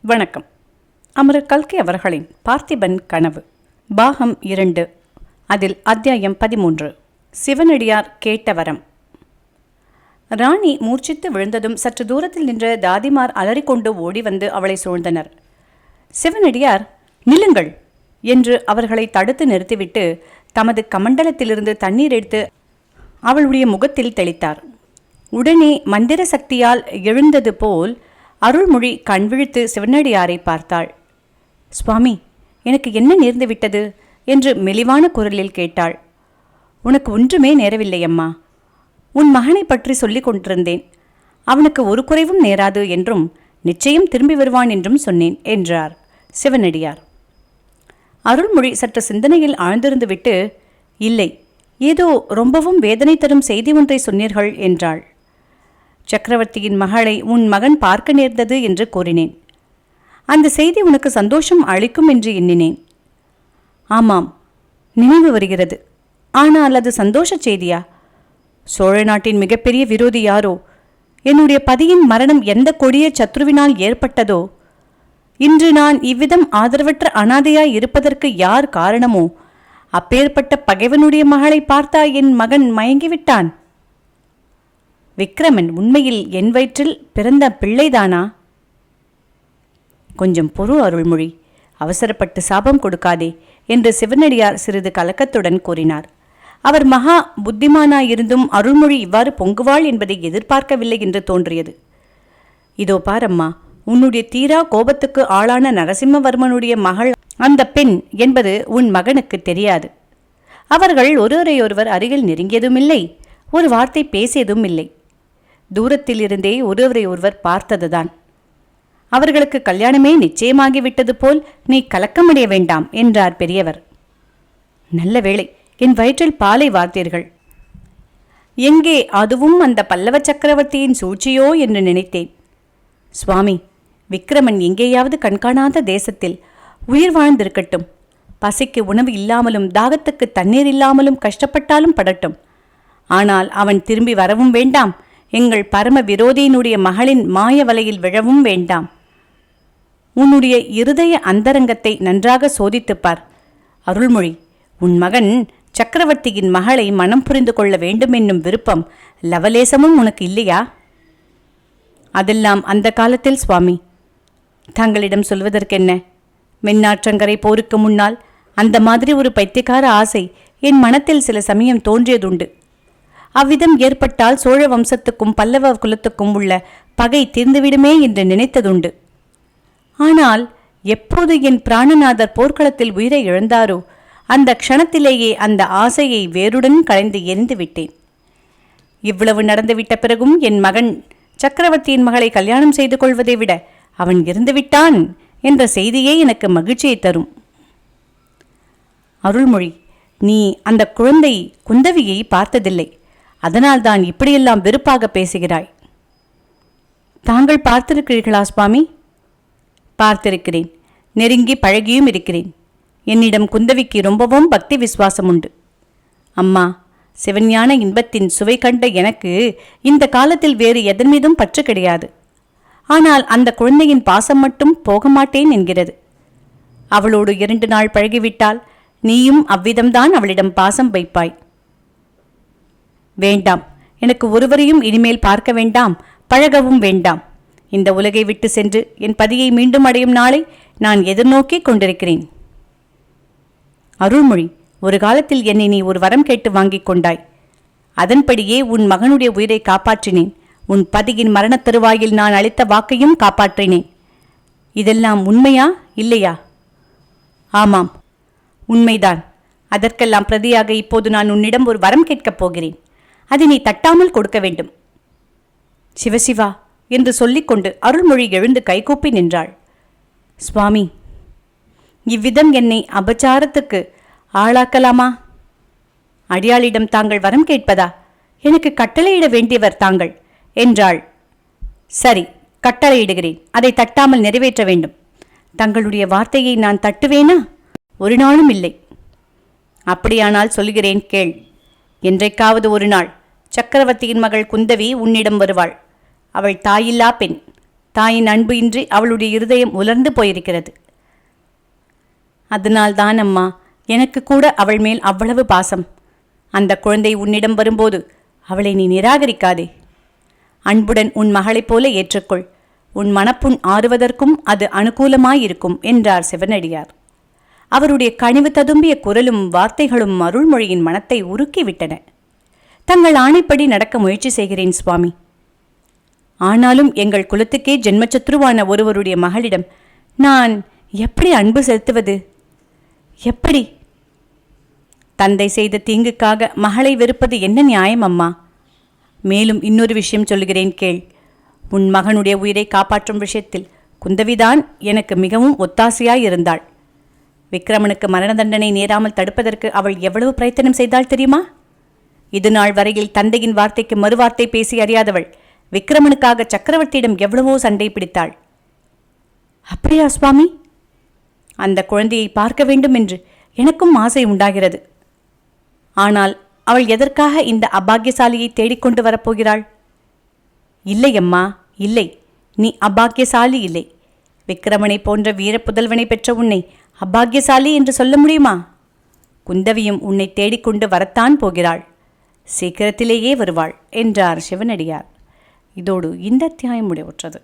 வணக்கம். அமரர் கல்கி அவர்களின் பார்த்திபன் கனவு பாகம் 2. அதில் அத்தியாயம் 13. சிவனடியார் கேட்ட வரம். ராணி மூர்ச்சித்து விழுந்ததும் சற்று தூரத்தில் நின்ற தாதிமார் அலறிக்கொண்டு ஓடி வந்து அவளை சூழ்ந்தனர். சிவனடியார் நில்லுங்கள் என்று அவர்களை தடுத்து நிறுத்திவிட்டு தமது கமண்டலத்திலிருந்து தண்ணீர் எடுத்து அவளுடைய முகத்தில் தெளித்தார். உடனே மந்திர சக்தியால் எழுந்தது போல் அருள்மொழி கண்விழித்து சிவனடியாரை பார்த்தாள். சுவாமி, எனக்கு என்ன நேர்ந்து விட்டது என்று மெலிவான குரலில் கேட்டாள். உனக்கு ஒன்றுமே நேரவில்லையம்மா. உன் மகனை பற்றி சொல்லிக் கொண்டிருந்தேன். அவனுக்கு ஒரு குறைவும் நேராது என்றும் நிச்சயம் திரும்பி வருவான் என்றும் சொன்னேன் என்றார் சிவனடியார். அருள்மொழி சற்று சிந்தனையில் ஆழ்ந்திருந்து விட்டு, இல்லை, ஏதோ ரொம்பவும் வேதனை தரும் செய்தி ஒன்றை சொன்னீர்கள் என்றாள். சக்கரவர்த்தியின் மகளை உன் மகன் பார்க்க நேர்ந்தது என்று கூறினேன். அந்த செய்தி உனக்கு சந்தோஷம் அளிக்கும் என்று எண்ணினேன். ஆமாம், நினைவு வருகிறது. ஆனால் அது சந்தோஷ செய்தியா? சோழ நாட்டின் மிகப்பெரிய விரோதி யாரோ, என்னுடைய பதியின் மரணம் எந்த கொடிய சத்ருவினால் ஏற்பட்டதோ, இன்று நான் இவ்விதம் ஆதரவற்ற அனாதையாய் இருப்பதற்கு யார் காரணமோ, அப்பேற்பட்ட பகைவனுடைய மகளை பார்த்தா என் மகன் மயங்கிவிட்டான். விக்ரமன் உண்மையில் என் வயிற்றில் பிறந்த பிள்ளைதானா? கொஞ்சம் பொறு அருள்மொழி, அவசரப்பட்டு சாபம் கொடுக்காதே என்று சிவனடியார் சிறிது கலக்கத்துடன் கூறினார். அவர் மகா புத்திமானாயிருந்தும் அருள்மொழி இவ்வாறு பொங்குவாள் என்பதை எதிர்பார்க்கவில்லை என்று தோன்றியது. இதோ பாரம்மா, உன்னுடைய தீரா கோபத்துக்கு ஆளான நரசிம்மவர்மனுடைய மகள் அந்த பெண் என்பது உன் மகனுக்கு தெரியாது. அவர்கள் ஒருவரையொருவர் அருகில் நெருங்கியதுமில்லை, ஒரு வார்த்தை பேசியதும் இல்லை. தூரத்தில் இருந்தே ஒருவரை ஒருவர் பார்த்ததுதான். அவர்களுக்கு கல்யாணமே நிச்சயமாகிவிட்டது போல் நீ கலக்கமடைய வேண்டாம் என்றார் பெரியவர். நல்ல வேளை, என் வயிற்றில் பாலை வார்த்தீர்கள். எங்கே அதுவும் அந்த பல்லவ சக்கரவர்த்தியின் சூழ்ச்சியோ என்று நினைத்தேன். சுவாமி, விக்ரமன் எங்கேயாவது கண்காணாத தேசத்தில் உயிர் வாழ்ந்திருக்கட்டும். பசிக்கு உணவு இல்லாமலும் தாகத்துக்கு தண்ணீர் இல்லாமலும் கஷ்டப்பட்டாலும் படட்டும். ஆனால் அவன் திரும்பி வரவும் வேண்டாம், எங்கள் பரம விரோதியினுடைய மகளின் மாய வலையில் விழவும் வேண்டாம். உன்னுடைய இருதய அந்தரங்கத்தை நன்றாக சோதித்துப்பார். அருள்மொழி, உன் மகன் சக்கரவர்த்தியின் மகளை மனம் புரிந்து கொள்ள வேண்டும் என்னும் விருப்பம் லவலேசமும் உனக்கு இல்லையா? அதெல்லாம் அந்த காலத்தில் சுவாமி. தங்களிடம் சொல்வதற்கென்ன? மென்னாற்றங்கரை போருக்கு முன்னால் அந்த மாதிரி ஒரு பைத்தியக்கார ஆசை என் மனத்தில் சில சமயம் தோன்றியதுண்டு. அவ்விதம் ஏற்பட்டால் சோழ வம்சத்துக்கும் பல்லவ குலத்துக்கும் உள்ள பகை தீர்ந்துவிடுமே என்று நினைத்ததுண்டு. ஆனால் எப்போது என் பிராணநாதர் போர்க்களத்தில் உயிரை இழந்தாரோ அந்த க்ஷணத்திலேயே அந்த ஆசையை வேருடன் களைந்து எரிந்து விட்டேன். இவ்வளவு நடந்துவிட்ட பிறகும் என் மகன் சக்கரவர்த்தியின் மகளை கல்யாணம் செய்து கொள்வதை விட அவன் இறந்துவிட்டான் என்ற செய்தியே எனக்கு மகிழ்ச்சியை தரும். அருள்மொழி, நீ அந்த குழந்தை குந்தவியை பார்த்ததில்லை. அதனால்தான் இப்படியெல்லாம் வெறுப்பாக பேசுகிறாய். தாங்கள் பார்த்திருக்கிறீர்களா சுவாமி? பார்த்திருக்கிறேன். நெருங்கி பழகியும் இருக்கிறேன். என்னிடம் குந்தவிக்கு ரொம்பவும் பக்தி விசுவாசம் உண்டு. அம்மா, சிவஞான இன்பத்தின் சுவை கண்ட எனக்கு இந்த காலத்தில் வேறு எதன் மீதும் பற்று கிடையாது. ஆனால் அந்த குழந்தையின் பாசம் மட்டும் போக மாட்டேன் என்கிறது. அவளோடு 2 நாள் பழகிவிட்டால் நீயும் அவ்விதம்தான் அவளிடம் பாசம் வைப்பாய். வேண்டாம், எனக்கு ஒருவரையும் இனிமேல் பார்க்க வேண்டாம், பழகவும் வேண்டாம். இந்த உலகை விட்டு சென்று என் பதியை மீண்டும் அடையும் நாளை நான் எதிர்நோக்கிக் கொண்டிருக்கிறேன். அருள்மொழி, ஒரு காலத்தில் என்னை நீ ஒரு வரம் கேட்டு வாங்கிக் கொண்டாய். அதன்படியே உன் மகனுடைய உயிரை காப்பாற்றினேன். உன் பதியின் மரணத் தருவாயில் நான் அளித்த வாக்கையும் காப்பாற்றினேன். இதெல்லாம் உண்மையா இல்லையா? ஆமாம், உண்மைதான். அதற்கெல்லாம் பிரதியாக இப்போது நான் உன்னிடம் ஒரு வரம் கேட்கப் போகிறேன். அதை நீ தட்டாமல் கொடுக்க வேண்டும். சிவசிவா என்று சொல்லிக்கொண்டு அருள்மொழி எழுந்து கைகூப்பி நின்றாள். சுவாமி, இவ்விதம் என்னை அபச்சாரத்துக்கு ஆளாக்கலாமா? அடியாளிடம் தாங்கள் வரம் கேட்பதா? எனக்கு கட்டளையிட வேண்டியவர் தாங்கள் என்றாள். சரி, கட்டளையிடுகிறேன். அதை தட்டாமல் நிறைவேற்ற வேண்டும். தங்களுடைய வார்த்தையை நான் தட்டுவேனா? ஒரு நாளும் இல்லை. அப்படியானால் சொல்கிறேன் கேள். என்றைக்காவது ஒரு நாள் சக்கரவர்த்தியின் மகள் குந்தவி உன்னிடம் வருவாள். அவள் தாயில்லா பெண். தாயின் அன்பு இன்றி அவளுடைய இருதயம் உலர்ந்து போயிருக்கிறது. அதனால்தான் அம்மா, எனக்கு கூட அவள் மேல் அவ்வளவு பாசம். அந்த குழந்தை உன்னிடம் வரும்போது அவளை நீ நிராகரிக்காதே. அன்புடன் உன் மகளைப் போல ஏற்றுக்கொள். உன் மனப்புண் ஆறுவதற்கும் அது அனுகூலமாயிருக்கும் என்றார் சிவனடியார். அவருடைய கனிவு ததும்பிய குரலும் வார்த்தைகளும் அருள்மொழியின் மனத்தை உருக்கிவிட்டன. தங்கள் ஆணைப்படி நடக்க முயற்சி செய்கிறேன் சுவாமி. ஆனாலும் எங்கள் குலத்துக்கே ஜென்மச்சத்ருவான ஒருவருடைய மகளிடம் நான் எப்படி அன்பு செலுத்துவது? எப்படி? தந்தை செய்த தீங்குக்காக மகளை வெறுப்பது என்ன நியாயம் அம்மா? மேலும் இன்னொரு விஷயம் சொல்கிறேன் கேள். உன் மகனுடைய உயிரை காப்பாற்றும் விஷயத்தில் குந்தவிதான் எனக்கு மிகவும் ஒத்தாசையாயிருந்தாள். விக்ரமனுக்கு மரண தண்டனை நேராமல் தடுப்பதற்கு அவள் எவ்வளவு பிரயத்தனம் செய்தாள் தெரியுமா? இது நாள் வரையில் தந்தையின் வார்த்தைக்கு மறுவார்த்தை பேசி அறியாதவள் விக்ரமனுக்காக சக்கரவர்த்தியிடம் எவ்வளவோ சண்டை பிடித்தாள். அப்படியா சுவாமி? அந்த குழந்தையை பார்க்க வேண்டும் என்று எனக்கும் ஆசை உண்டாகிறது. ஆனால் அவள் எதற்காக இந்த அபாக்கியசாலியை தேடிக்கொண்டு வரப்போகிறாள்? இல்லை அம்மா, இல்லை. நீ அபாக்கியசாலி இல்லை. விக்ரமனை போன்ற வீரப்புதல்வனை பெற்ற உன்னை அபாக்கியசாலி என்று சொல்ல முடியுமா? குந்தவியும் உன்னை தேடிக்கொண்டு வரத்தான் போகிறாள். சீக்கிரத்திலேயே வருவாள் என்றார் சிவனடியார். இதோடு இந்த அத்தியாயம் முடிவுற்றது.